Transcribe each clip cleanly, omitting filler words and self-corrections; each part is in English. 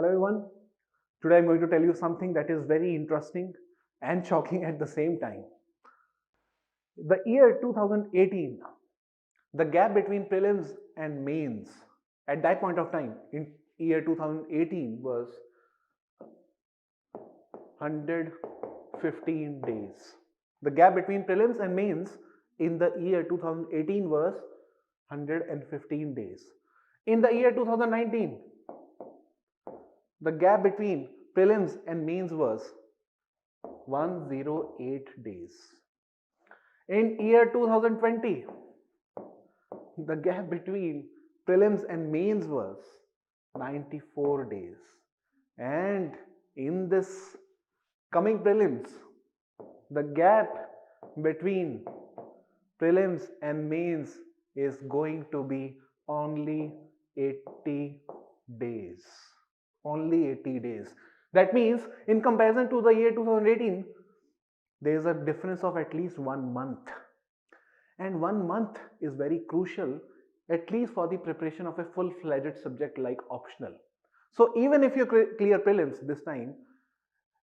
Hello everyone. Today I'm going to tell you something that is very interesting and shocking at the same time. The year 2018, the gap between prelims and mains at that point of time in year 2018 was 115 days. The gap between prelims and mains in the year 2018 was 115 days. In the year 2019, the gap between prelims and mains was 108 days. In year 2020, the gap between prelims and mains was 94 days. And in this coming prelims, the gap between prelims and mains is going to be only 80 days. Only 80 days. That means in comparison to the year 2018, there is a difference of at least 1 month. And 1 month is very crucial, at least for the preparation of a full-fledged subject like optional. So even if you clear prelims this time,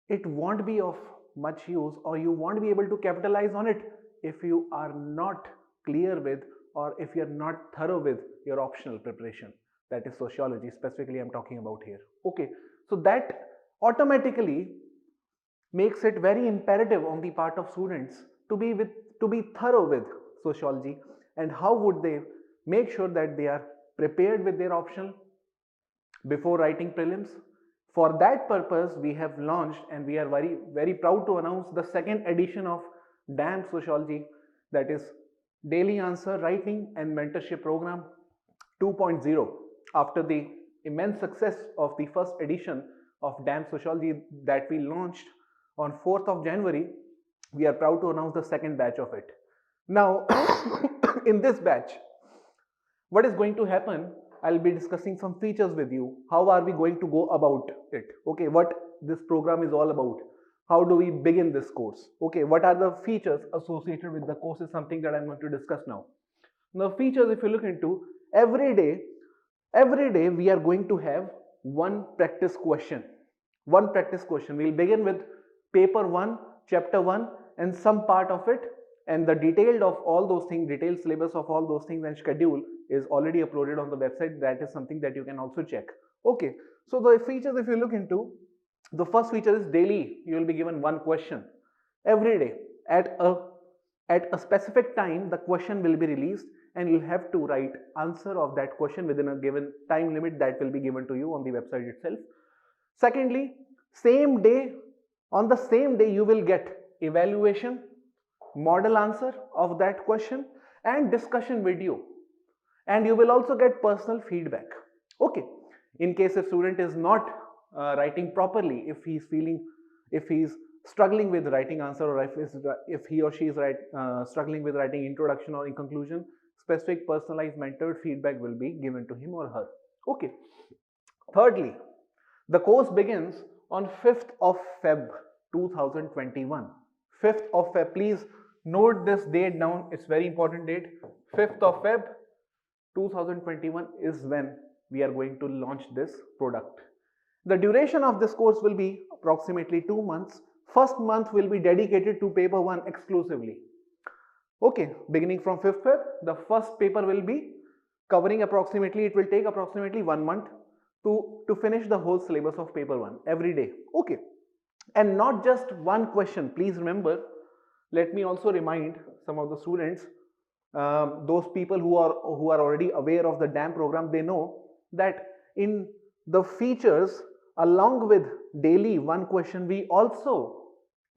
it won't be of much use, or you won't be able to capitalize on it if you are not clear with, or if you're not thorough with your optional preparation, that is sociology specifically I'm talking about here. Okay, so that automatically makes it very imperative on the part of students to be thorough with sociology. And how would they make sure that they are prepared with their optional before writing prelims? For that purpose, we have launched, and we are very proud to announce, the second edition of DAM Sociology, that is Daily Answer Writing and Mentorship Program 2.0. After the immense success of the first edition of DAM Sociology that we launched on 4th of January, we are proud to announce the second batch of it. Now, in this batch, what is going to happen? I'll be discussing some features with you. How are we going to go about it? Okay, what this program is all about. How do we begin this course? Okay, what are the features associated with the course is something that I'm going to discuss now. Now, features, if you look into, every day we are going to have one practice question. One practice question. We'll begin with paper 1, chapter 1, and some part of it, and the detailed of all those things, detailed syllabus of all those things and schedule is already uploaded on the website. That is something that you can also check. Okay, so the features, if you look into, the first feature is daily you will be given one question every day at a specific time. The question will be released and you'll have to write answer of that question within a given time limit that will be given to you on the website itself. Secondly, on the same day you will get evaluation, model answer of that question, and discussion video, and you will also get personal feedback. Okay, in case if student is not writing properly, if he's struggling with writing answer, or if he or she is struggling with writing introduction or in conclusion, specific personalized mentored feedback will be given to him or her. Okay, thirdly, the course begins on 5th of Feb 2021. 5th of Feb, please note this date down, it's very important date. 5th of Feb 2021 is when we are going to launch this product. The duration of this course will be approximately 2 months. First month will be dedicated to paper 1 exclusively. Okay, beginning from 5th Feb, the first paper will be covering approximately, it will take approximately 1 month to finish the whole syllabus of paper 1 every day. Okay, and not just one question. Please remember, let me also remind some of the students, those people who are already aware of the DAM program, they know that in the features, along with daily one question, we also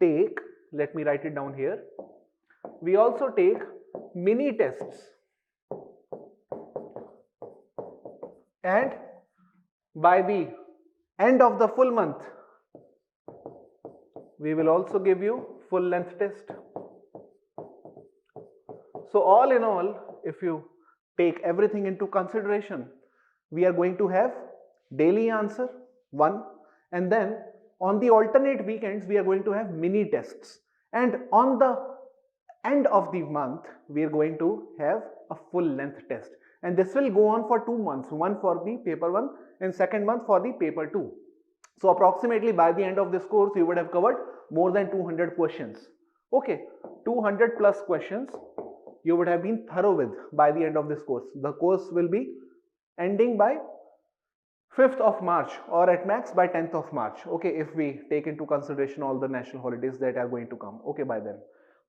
take, let me write it down here, we also take mini tests, and by the end of the full month we will also give you full length test. So all in all, if you take everything into consideration, we are going to have daily answer 1, and then on the alternate weekends we are going to have mini tests, and on the end of the month we are going to have a full length test, and this will go on for 2 months, one for the paper 1 and second month for the paper 2. So approximately by the end of this course, you would have covered more than 200 questions. Okay, 200 plus questions you would have been thorough with by the end of this course. The course will be ending by 5th of March or at max by 10th of March. Okay, if we take into consideration all the national holidays that are going to come. Okay, by then.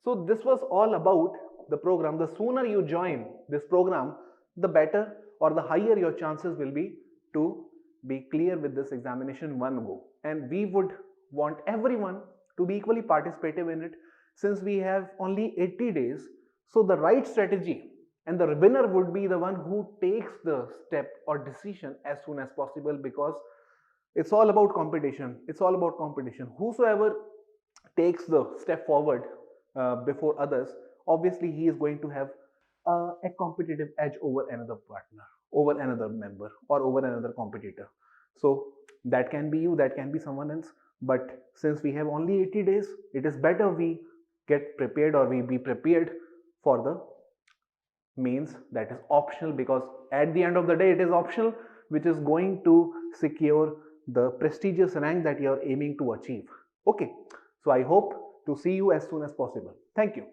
So this was all about the program. The sooner you join this program, the better or the higher your chances will be to be clear with this examination one go. And we would want everyone to be equally participative in it, since we have only 80 days. So the right strategy, and the winner would be the one who takes the step or decision as soon as possible, because it's all about competition. It's all about competition. Whosoever takes the step forward before others, obviously he is going to have a competitive edge over another partner, over another member, or over another competitor. So that can be you, that can be someone else. But since we have only 80 days, it is better we get prepared, or we be prepared for the means that is optional, because at the end of the day it is optional, which is going to secure the prestigious rank that you are aiming to achieve. Okay, so I hope to see you as soon as possible. Thank you.